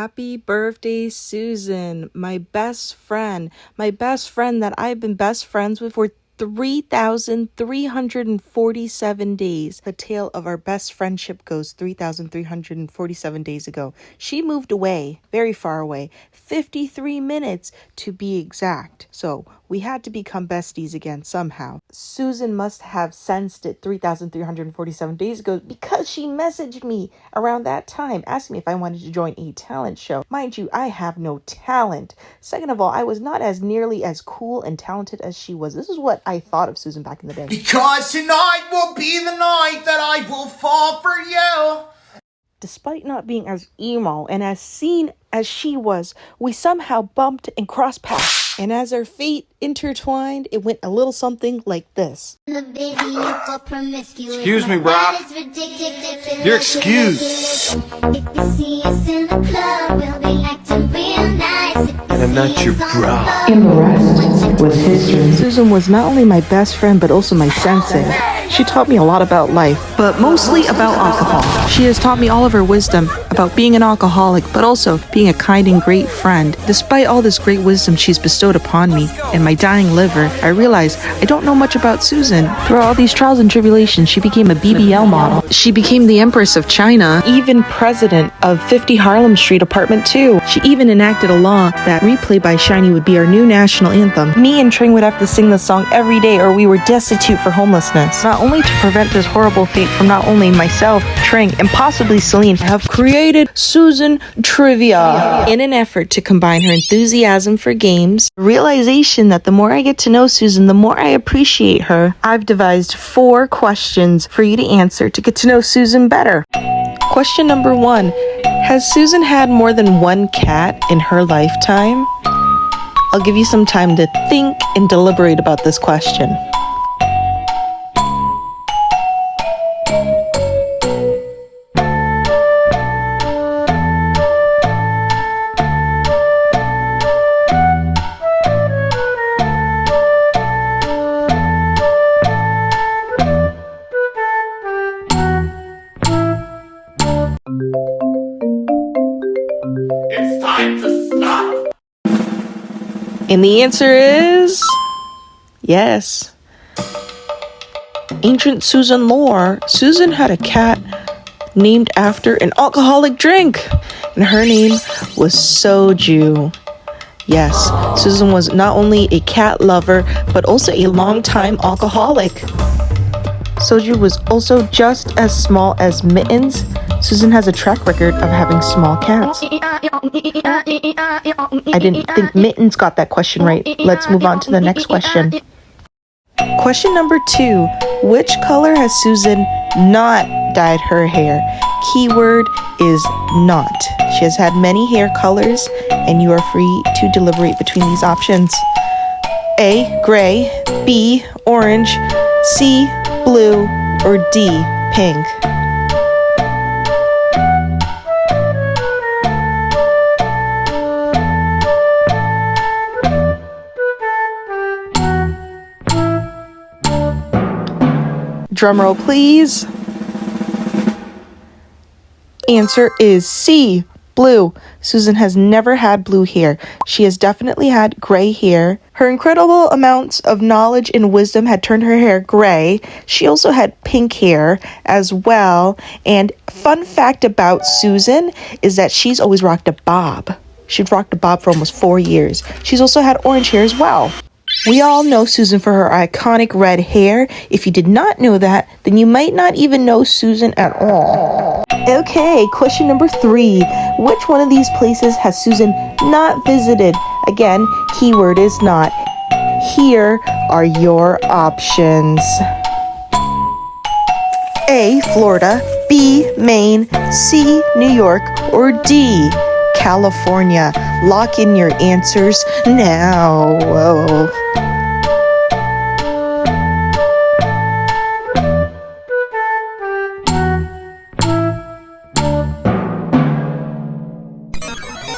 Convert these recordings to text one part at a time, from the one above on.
Happy birthday, Susan, my best friend that I've been best friends with for 3,347 days. The tale of our best friendship goes 3,347 days ago. She moved away, very far away, 53 minutes to be exact. So we had to become besties again somehow. Susan must have sensed it 3,347 days ago because she messaged me around that time asking me if I wanted to join a talent show. Mind you, I have no talent. Second of all, I was not as nearly as cool and talented as she was. This is what I thought of Susan back in the day. Because tonight will be the night that I will fall for you. Despite not being as emo and as seen as she was, we somehow bumped and crossed paths. And as our fate intertwined, it went a little something like this. Excuse me, bro. You're excused. And I'm not your bro. And the rest was history. Susan was not only my best friend, but also my sensei. She taught me a lot about life, but mostly about alcohol. She has taught me all of her wisdom about being an alcoholic, but also being a kind and great friend. Despite all this great wisdom she's bestowed upon me and my dying liver, I realize I don't know much about Susan. Through all these trials and tribulations, she became a BBL model. She became the Empress of China, even president of 50 Harlem Street Apartment 2. She even enacted a law that Replay by Shiny would be our new national anthem. Me and Tring would have to sing the song every day or we were destitute for homelessness. Not only to prevent this horrible fate from not only myself, Tring, and possibly Celine, I have created Susan Trivia in an effort to combine her enthusiasm for games, realization that the more I get to know Susan, the more I appreciate her. I've devised 4 questions for you to answer to get to know Susan better. Question number 1. Has Susan had more than one cat in her lifetime? I'll give you some time to think and deliberate about this question. It's time to stop. And the answer is yes. Ancient Susan lore. Susan had a cat named after an alcoholic drink, and her name was Soju. Yes, Susan was not only a cat lover, but also a longtime alcoholic. Soju was also just as small as Mittens. Susan has a track record of having small cats. I didn't think Mittens got that question right. Let's move on to the next question. Question number 2. Which color has Susan not dyed her hair? Keyword is not. She has had many hair colors, and you are free to deliberate between these options. A, gray, B, orange, C, blue, or D, pink. Drumroll, please. Answer is C, blue. Susan has never had blue hair. She has definitely had gray hair. Her incredible amounts of knowledge and wisdom had turned her hair gray. She also had pink hair as well. And fun fact about Susan is that she's always rocked a bob. She'd rocked a bob for almost 4 years. She's also had orange hair as well. We all know Susan for her iconic red hair. If you did not know that, then you might not even know Susan at all. Okay, question number 3. Which one of these places has Susan not visited? Again, keyword is not. Here are your options. A, Florida, B, Maine, C, New York, or D, California. Lock in your answers now. Whoa.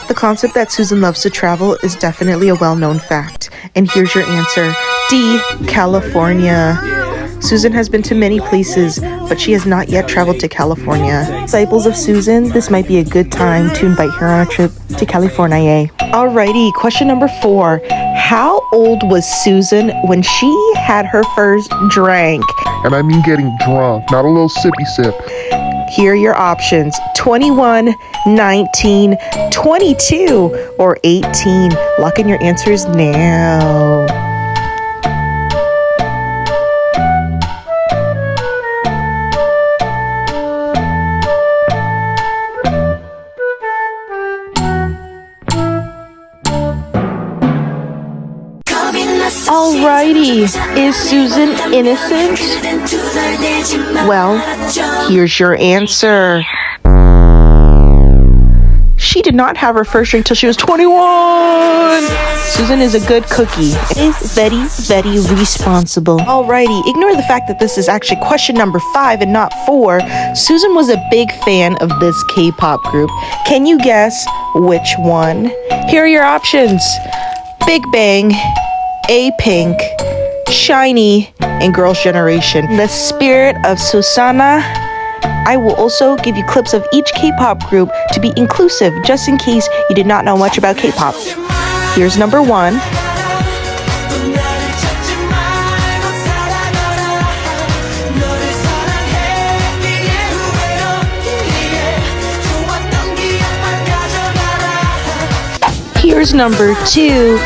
The concept that Susan loves to travel is definitely a well-known fact. And here's your answer. D, California. Susan has been to many places, but she has not yet traveled to California. Disciples of Susan, this might be a good time to invite her on a trip to California. Alrighty, question number 4. How old was Susan when she had her first drink? And I mean getting drunk, not a little sippy sip. Here are your options: 21, 19, 22, or 18. Lock in your answers now. Alrighty, is Susan innocent? Well, here's your answer. She did not have her first drink till she was 21. Susan is a good cookie. Is very, very responsible. Alrighty, ignore the fact that this is actually question number 5 and not 4. Susan was a big fan of this K-pop group. Can you guess which one? Here are your options: Big Bang, A-Pink, SHINee, and Girls' Generation. In the spirit of Susanna, I will also give you clips of each K-pop group to be inclusive, just in case you did not know much about K-pop. Here's number 1. Here's number 2.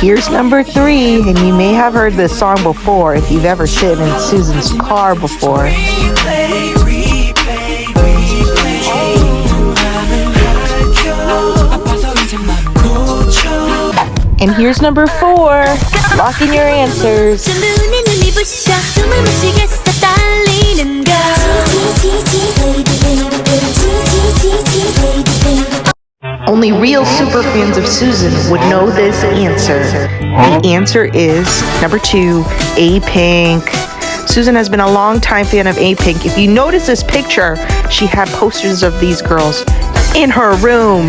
Here's number 3, and you may have heard this song before if you've ever sit in Susan's car before. And here's number 4. Lock in your answers. Only real super fans of Susan would know this answer. The answer is number 2, A-Pink. Susan has been a long-time fan of A-Pink. If you notice this picture, she had posters of these girls in her room.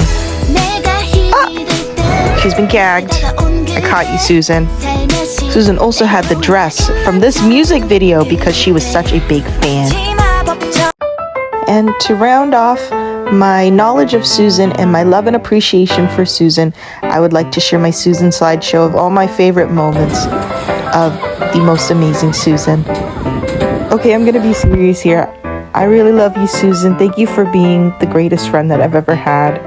Ah, she's been gagged. I caught you, Susan. Susan also had the dress from this music video because she was such a big fan. And to round off my knowledge of Susan and my love and appreciation for Susan, I would like to share my Susan slideshow of all my favorite moments of the most amazing Susan. Okay, I'm gonna be serious here. I really love you, Susan. Thank you for being the greatest friend that I've ever had.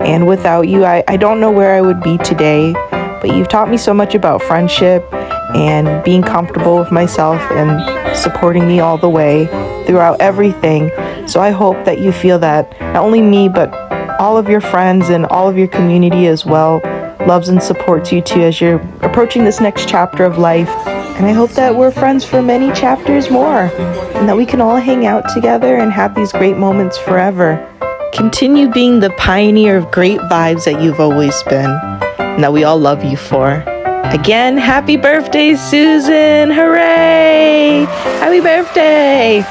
And without you, I don't know where I would be today, but you've taught me so much about friendship and being comfortable with myself and supporting me all the way throughout everything. So I hope that you feel that not only me, but all of your friends and all of your community as well loves and supports you too as you're approaching this next chapter of life. And I hope that we're friends for many chapters more, and that we can all hang out together and have these great moments forever. Continue being the pioneer of great vibes that you've always been, and that we all love you for. Again, happy birthday, Susan! Hooray! Happy birthday!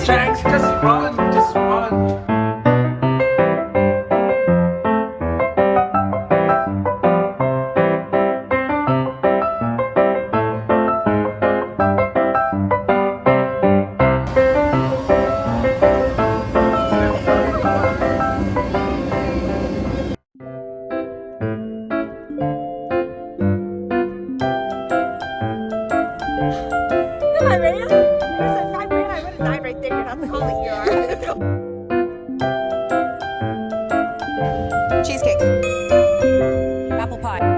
Jax, just run, just run. I ran? If I ran, I would have died right there. You're not the collie you are. Cheesecake. Apple pie.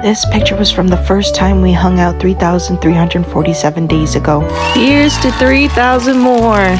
This picture was from the first time we hung out 3,347 days ago. Here's to 3,000 more.